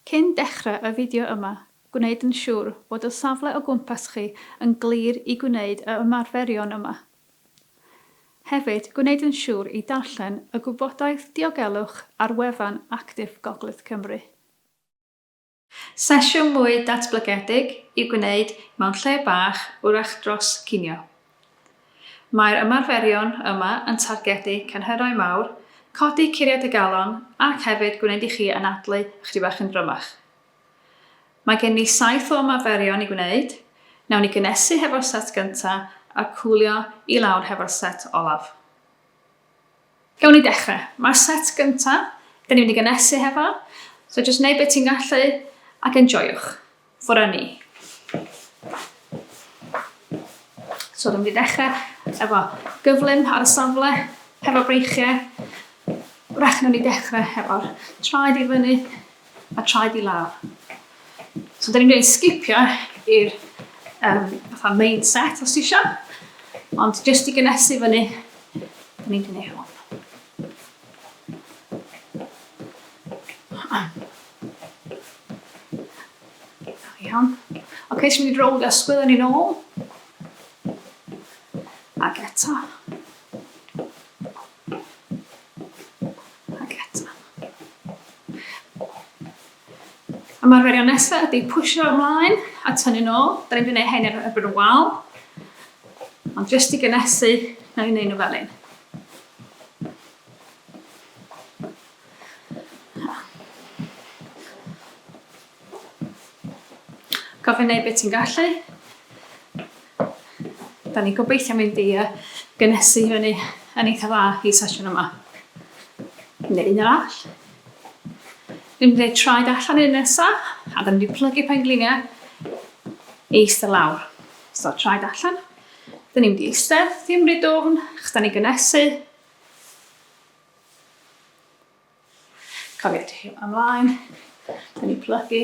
Cyn dechrau y fideo yma, gwneud yn siŵr bod y safle o gwmpas chi yn glir i gwneud y ymarferion yma. Hefyd, gwneud yn siŵr i darllen y gwybodaeth diogelwch ar wefan Actif Gogledd Cymru. Sesiwn mwy datblygedig i gwneud mewn lle bach wrach dros cinio. Mae'r ymarferion yma yn targedu cynhyrau mawr, codi curiad y galon ac hefyd gwneud i chi anadlu ychydig bach yn drymach. Mae gen i 7 o ymarferion i gwneud. Nawn ni gynesu hefo'r set gyntaf a cwlio i lawr hefo'r set olaf. Gawn ni dechrau. Mae'r set gyntaf, da ni'n mynd i gynesu hefo, so jyst wneud beth ti'n gallu ac enjoiwch. Ffwrdd ni. So, da ni'n mynd i dechrau efo gyflym ar y safle, hefo breichiau. Wrach nawn ni dechrau hefo'r traed i fyny a traed i lawr. So, da ni'n mynd i sgipio i'r main set os ti isio, ond jyst i gynesu fyny, da ni'n mynd i hwn. Iawn. Ok, so mynd i drolio ysgwydd yn ôl. Ac eto. Ac eto. Ymarferion nesaf ydy pwysio ymlaen a tynnu nôl. Da ni'n gwneud hyn ar erbyn y wal. Ond jyst i gynesu, na ni'n gwneud nhw fel un. Gofyn wneud beth ti'n gallu. Da ni'n gobeithio mynd i gynesu fyny yn eitha dda i sesiwn yma. Neu un arall. Ni'n gwneud traed allan i'r nesaf, a da ni'n mynd i plygu pengliniau i eistedd lawr. So, traed allan. Da ni'n mynd i eistedd, ddim rhy dwfn, achos da ni'n gynesu. Cofio ymlaen, da ni'n plygu.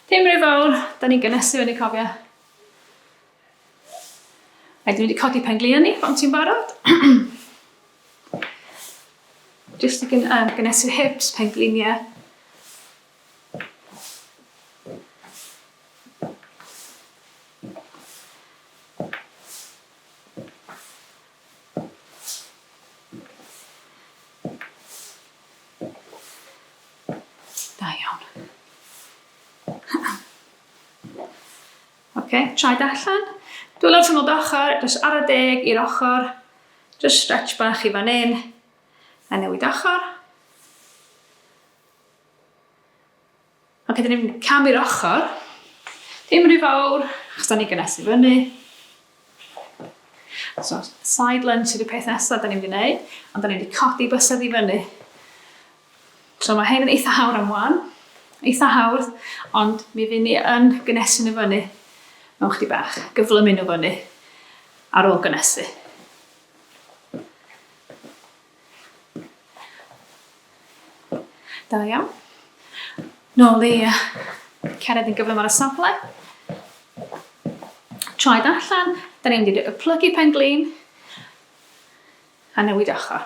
Dim rhy fawr, da ni'n gynesu fyny cofio. Rhaid ni'n mynd i codi pengliniau ni, pan ti'n barod. Jyst i gynesu hips, pengliniau. Da iawn. Ok, traed allan. Dwi'n lawr tymlodd ochr, jyst ar y 10 i'r ochr. Jyst stretch bach i fan hyn. A newid ochr. Ok, da ni'n cam i'r ochr. Dim rhy fawr, achos da ni'n gynesu fyny. So, side lunge sydd y peth nesaf da ni'n mynd i wneud, ond da ni'n mynd i codi bysedd i fyny. So, mae hyn yn eitha hawdd am wan. Eitha hawdd, ond mi fydd ni yn gynesu nhw fyny. Mewn chdi bach, gyflymu nhw fyny ar ôl gynesu. Da iawn. Nôl i cered yn gyflym ar y safle. Traed allan, da ni'n mynd i plygu penglin a newid ochr.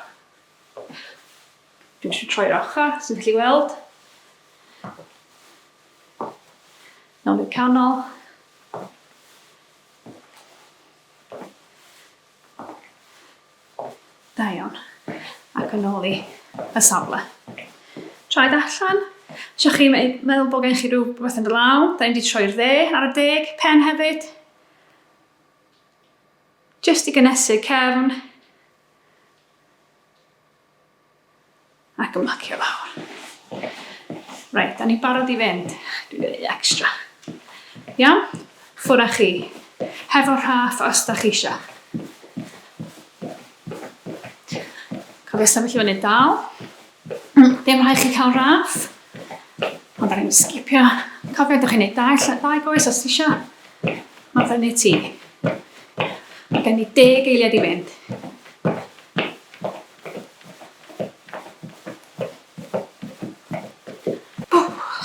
Dwi'n eisiau troi'r ochr, sy'n gallu weld. Nôl i'r canol. Da iawn. Ac yn ôl i y safle. Traed allan. Sio chi meddwl bod gen chi rhywbeth yn dy law. Da ni'n mynd i troi'r 10 ar y 10, pen hefyd. Jyst i gynesu'r cefn. Ac ymlacio lawr. Reit, da ni'n barod i fynd. Dwi'n gwneud extra. Iawn? Ffwrdd â chi. Hefo rhaff os da chi eisiau. Cofio sefyll fyny dal. Ddim rhaid chi cael raff. Ond da ni'n sgipio. Cofio, ydych chi'n gwneud 2 goes os ti eisiau. Mae fyny ti. Mae gen i 10 eiliad i fynd.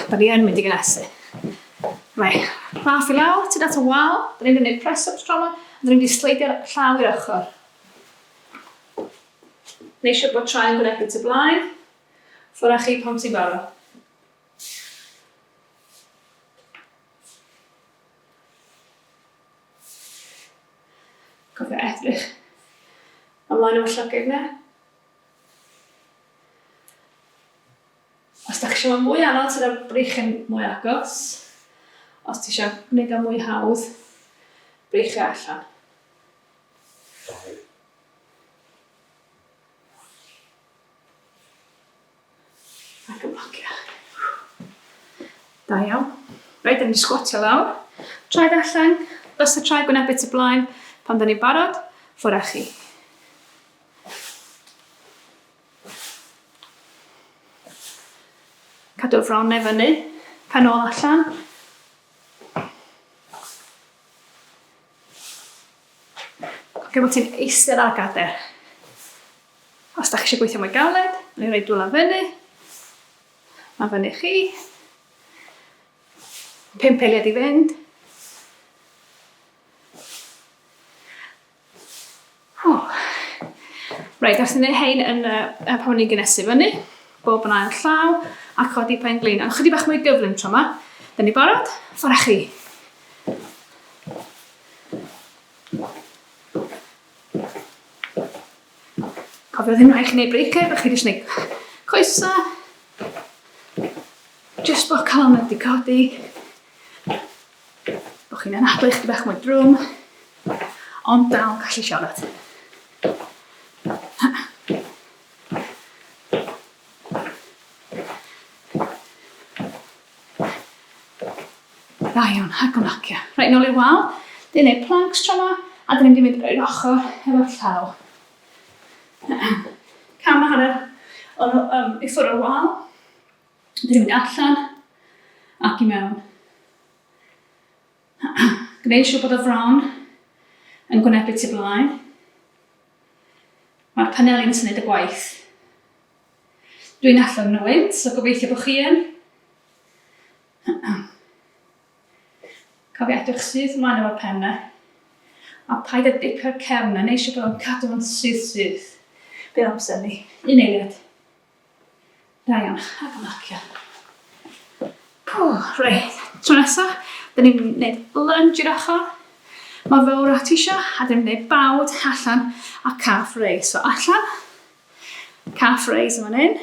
Da ni yn mynd i gynesu. Rai, raff i lawr, tyd at y wal. Da ni'n gwneud press-ups tro yma. Da ni'n mynd i sleidio llaw i'r ochr. Neu siwr bod traed yn gwneud beth y blaen. Ffwrdd â chi pan ti'n barod. Ymlaen o'r llygyd yna. Os da chi eisiau mwy anodd, sydd â'r breichyn mwy agos. Os ti eisiau gwneud o mwy hawdd, breichio allan. Ac ymlacio. Da iawn. Reit, da ni'n sgwatio lawr. Traed allan, bys y traed gwyneb bit y blaen. Pan da ni'n barod, ffwrdd â chi. Cadw'r fronnau fyny, pen ôl allan. Cofio bod ti'n eistedd ar gadair. Os da chi eisiau gweithio mwy galed, ni'n rhaid dwylo fyny. Mae fyny chi. 5 eiliad i fynd. Reit, os ni'n gwneud hein pan ni'n gynesu fyny, bob yn ail llaw, a codi pen glin. Ond chydig bach mwy gyflym tro yma. Da ni barod? Ffwrdd â chi. Cofio ddim rhaid chi wneud breicau, fe chi wedi gwneud coesa. Jyst bod calon wedi codi. Bo chi'n anadlu chydig bach mwy drwm. Ond dal gallu siarad. Da iawn, ac ymlacio. Reit, nôl i'r wal. Dyn ni'n planks tro yma, a dyn ni'n mynd i'r ochr efo'r llaw. Cam hanner i ffwrdd o'r wal. Dyn ni'n mynd allan ac i mewn. Gwneud siŵr bod y fron yn gwynebu tu blaen. Mae'r paneli'n symud y gwaith. Dwi'n allan yn wynt, so gobeithio bod chi yn. Cofio edrych sydd ymlaen efo'r pennau. A paid â dipio'r cefnau, neu eisiau bod yn cadw yn sydd. Bydd amser ni. 1 eiliad. Da iawn, ac ymlacio. Reit, tro nesaf, da ni'n gwneud lunge i'r ochr. Mae fawr at isio, a da ni'n gwneud bawd allan a calf raise. So allan, calf raise yma'n un,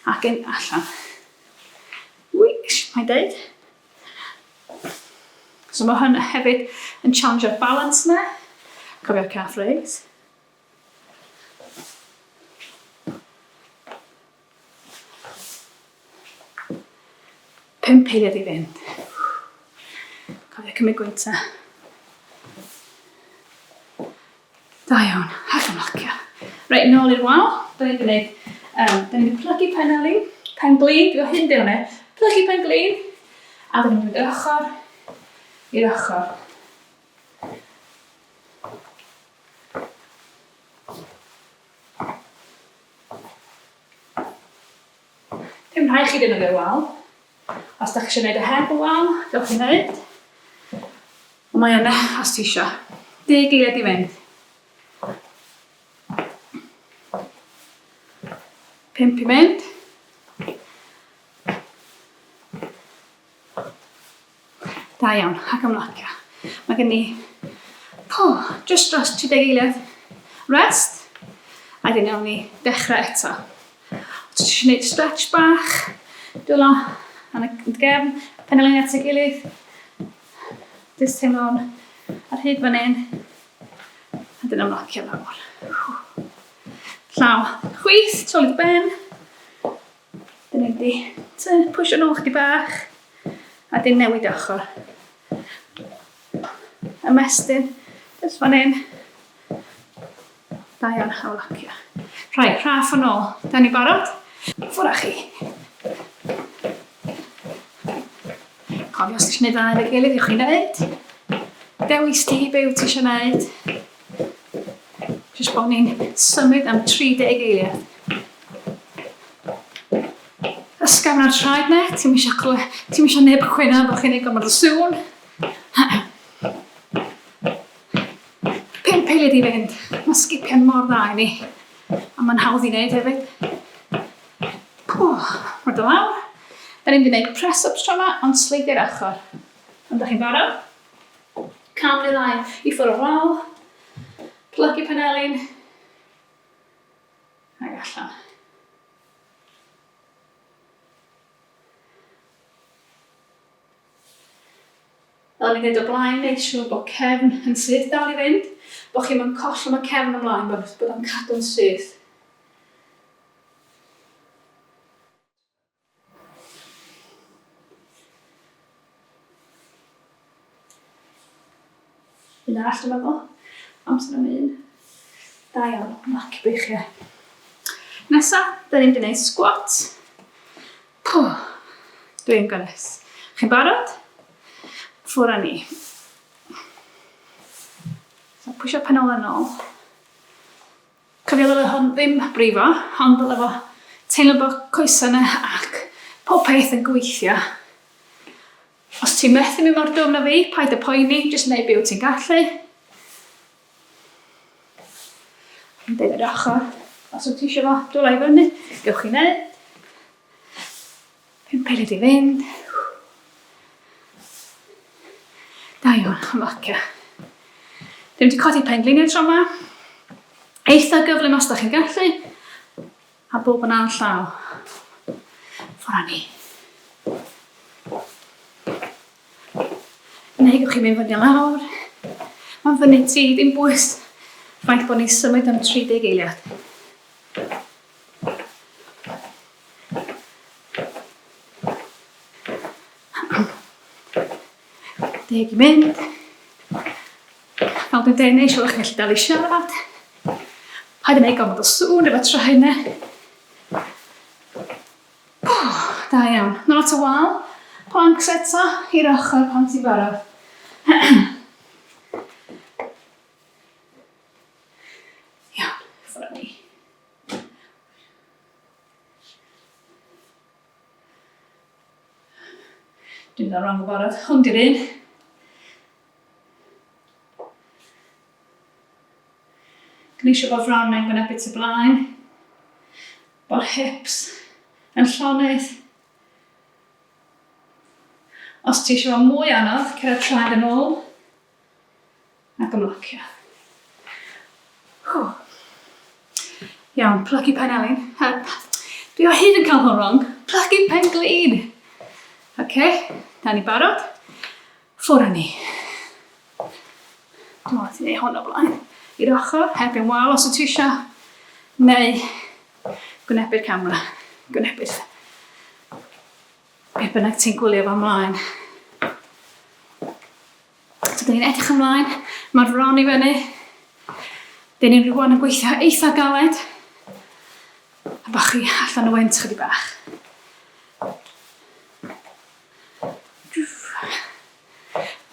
ac un allan. Mae'n deud. So mae hwn hefyd yn challenge'r balance yna. Cofio'r calf raise. Pump eiliad i fynd. Cofio cymryd gwynta. Da iawn, ac ymlacio. Reit, nôl i'r wal. Da ni'n gwneud, da ni'n plygu pen glin, dwi'n hyn diwn e. Plygu pen glin, a da ni'n mynd i'r ochr. I'r ochr. Dim rhaid chi defnyddio'r wal. Os da chi eisiau gwneud y heb y wal, gewch chi wneud. Ond mae yna, os ti eisiau. 10 eiliad i fynd. 5 i fynd. Da iawn, ac ymlacio. Mae gen i just dros 30 eiliad rest. A dyn nawn ni dechrau eto. Os ti eisiau gwneud stretch bach, dwylo yn y gefn, penelyn at ei gilydd. Jyst teimlo'n ar hyd fan hyn. A dyn ymlacio lawr. Llaw chwith, trolid ben. Dyn ni'n di pwysio nhw chdi bach. A dyn newid ochr. Ymestyn, jyst fan hyn. Da iawn, a wlacio. Rhai, rhaff yn ôl. Da ni barod? Ffwrdd â chi. Cofio, os ti eisiau gwneud dda i'r gilydd, yw'ch chi'n gwneud. Dewis ti be wyt ti eisiau gwneud. Jyst bod ni'n symud am 30 eiliad. Ysgafn ar traed ne, ti'n eisiau neb chwynna bod chi'n ei gomod o sŵn. 5 eiliad i fynd. Mae sgipiau'n mor dda i ni. A mae'n hawdd i wneud hefyd. Mae'r do lawr. Da ni'n gwneud press-ups tro yma, ond sleidio'r ochr. Ond da chi'n barod? Cam neu ddau i ffwrdd o'r wal. Plygu panelyn. allan. Fel ni'n dweud o blaen, neud siŵr bod cefn yn sydd dal i fynd, bod chi'n mynd collol mae cefn ymlaen, bod o'n cadw'n sydd. Un arall dwi'n meddwl, amser am un. Da iawn, mac i beichio. Nesa, da ni'n gwneud squat. Dwi'n gynnes. Chi'n barod? Ffwr â ni. So, pwysio penol yn ôl. Cofio ddyle hwn ddim brifo, ond ddyle fo teimlo bod coesau yna ac pob peth yn gweithio. Os ti'n methu mynd mor dwm na fi, paid y poeni, jyst wneud be wyt ti'n gallu. Yn deud yr ochr. Os wyt ti eisiau fo, dwla i fyny, gewch chi wneud. 5 munud i fynd. Da iawn, ymlacio. Ddim wedi codi pengliniau tro yma. Eitha gyflym os da chi'n gallu. A bob yn an llaw. Ffwr â ni. Neu gewch chi mynd fyny lawr. Mae'n fyny ti, ddim bwys. Faint bod ni'n symud am 30 eiliad. Deg i mynd. Fel dwi'n dweud, neis oeddech chi'n gallu dal i siarad. Paid yn ei gofod o sŵn efo traenau. Da iawn. Nôl at y wal. Planks eto i'r ochr pan ti'n barod. Iawn, ffwr â ni. Dwi'n dda rong o barod. Hwn di'r un. Gneisio bod fron yn gwynebu tu blaen. Bod hips yn llonydd. Os ti eisiau fod mwy anodd, cyrraedd traed yn ôl. Ac ymlacio. Iawn, plygu pen Elin. Dwi o hyd yn cael hwn wrong. Plygu pen glin. Oce, da ni barod. Ffwr â ni. Dwi'n meddwl ti'n ei hwn o blaen. I'r ochr, hebyn wal os ti eisiau. Neu, gwynebu'r camera. Gwynebu'r. Be bynnag ti'n gwylio fo ymlaen. So, dyn ni'n edrych ymlaen. Mae'r fron i fyny. Dyn ni'n rhywun yn gweithio eitha galed. A bach chi allan o wynt chydig bach.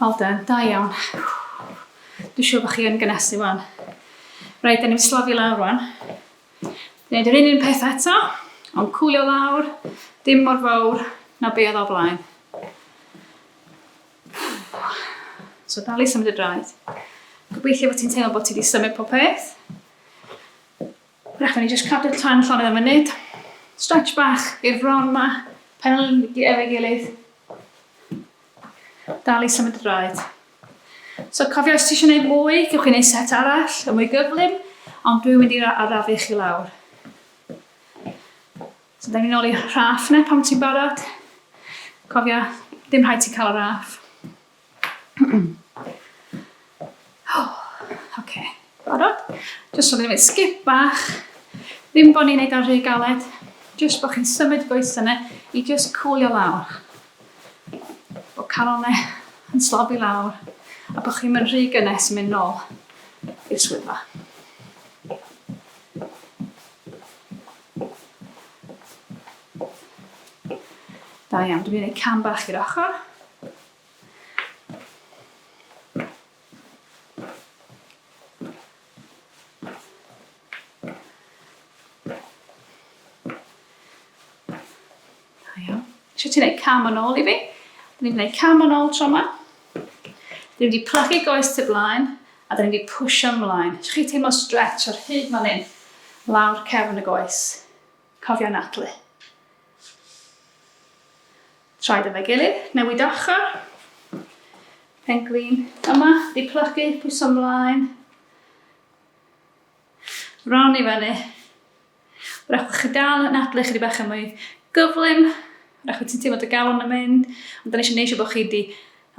Well done, da iawn. Dwi'n siŵr bod chi yn gynesu fan. Reit, dyn ni'n slofi lawr wan. Dyn ni'n un peth eto, ond cwlio lawr, dim mor fawr na be oedd o blaen. So dal i symud y draed. Gobeithio bod ti'n teimlo bod ti wedi symud pob peth. Rach, ni jyst cadw'r traen llonydd am munud. Stretch bach i'r fron yma, penol efo'i gilydd. Dal i symud y draed. So cofio os ti eisiau gwneud mwy, gewch chi wneud set arall, y mwy gyflym, ond dwi'n mynd i arafu chi lawr. So da ni'n ôl i raff na pam ti'n barod. Cofio, dim rhaid ti cael y raff. Oce, barod. Jyst so ni'n mynd skip bach. Ddim bod ni'n neud ar rhy galed. Jyst bod chi'n symud goes yna i jyst cwlio lawr. Bod canolne yn slofi lawr. A bod chi'n mynd rhy gynnes yn mynd nôl i'r swyddfa. Da iawn, dwi'n mynd i wneud cam bach i'r ochr. Da iawn. Eisiau ti'n gwneud cam yn ôl i fi? Dwi'n mynd i wneud cam yn ôl tro yma. Dwi'n mynd i plygu goes tu blaen a dwi'n mynd i pwysio ymlaen. Eisiau chi teimlo stretch o'r hyd fan hyn lawr cefn y goes. Cofio natlu. Traed efo'i gilydd, newid ochr. Pen glin yma, di plygu, pwysio ymlaen. Fron i fyny. Rydych chi dal yn adlu chydig bach yn mwy gyflym. Rydych ti'n teimlo dy galon yn mynd. Ond da ni eisiau neisio bod chi wedi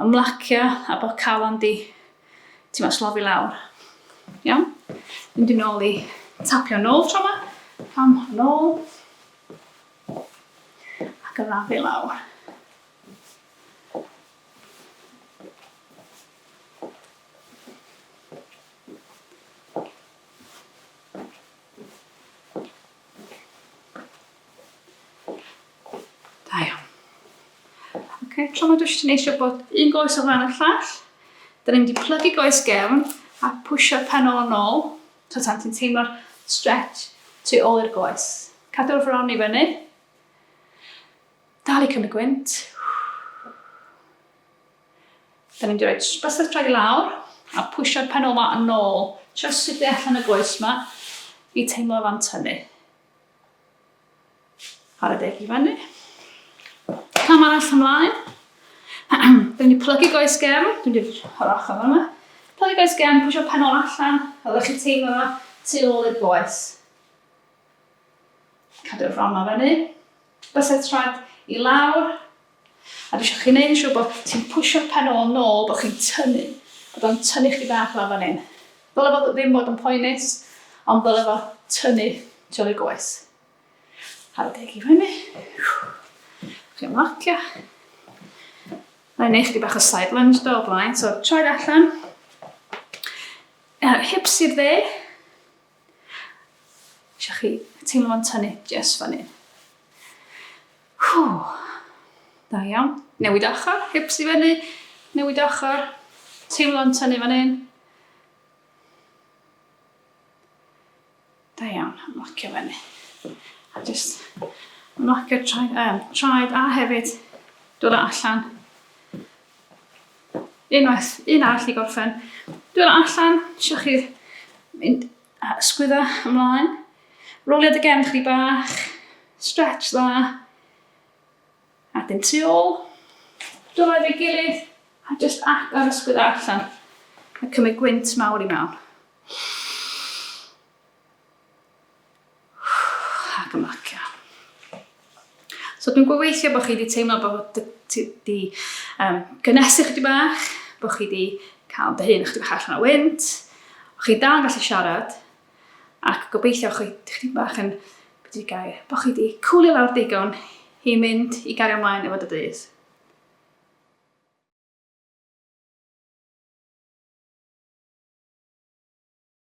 ymlacio a bod calon di slofi lawr. Iawn? Mynd i nôl i tapio nôl tro yma. Pam nôl. Ac yn rafu lawr. Tro yma dwi'n eisiau bod un goes o flaen y llall. Da ni'n mynd i plygu goes gefn a pwysio penol yn ôl. So tan ti'n teimlo'r stretch tu ôl i'r goes. Cadw'r fron i fyny. Dal i cymryd gwynt. Da ni'n mynd i roi bysedd traed i lawr a pwysio'r penol yma yn ôl. Just sydd allan y goes yma i teimlo fan tynnu. Ar y deg i fyny. Cam arall ymlaen. Dwi'n mynd i plygu goes gefn, dwi'n mynd i'r ochr yma. Plygu goes gefn, pwysio penol allan, a ddech chi teimlo yma tu ôl i'r goes. Cadw'r fron yma fyny. Bysedd traed i lawr. A dwi eisiau chi wneud yn siŵr bod ti'n pwysio'r penol yn ôl, bod chi'n tynnu. Bod o'n tynnu chdi bach lawr fan hyn. Dyle fod ddim bod yn poenus, ond dyle fod tynnu tu ôl i'r goes. Ar y deg i fyny. Chi'n ymlacio. Na'n neud chdi bach o side lunge do o blaen, so troed allan. Hips i'r dde. Eisiau chi teimlo fo'n tynnu just fan hyn. Da iawn. Newid ochr, hips i fyny. Newid ochr. Teimlo fo'n tynnu fan hyn. Da iawn, ymlacio fyny. A just ymlacio traed a hefyd dod allan. Unwaith, un arall i gorffen. Dwi'n allan, eisiau chi mynd ysgwyddo ymlaen. Rolio dy gefn chdi bach. Stretch dda. A dyn tu ôl. Dwi'n efo'i gilydd. A just agor ysgwyddo allan. A cymryd gwynt mawr i mewn. Ac ymlacio. So dwi'n gobeithio bod chi wedi teimlo bod wedi gynesu chdi bach, bod chi wedi cael dy hun chdi bach allan o wynt, bod chi dal yn gallu siarad, ac gobeithio chdi bach yn bod chi wedi cwlio lawr digon i mynd i gario ymlaen efo dy dydd.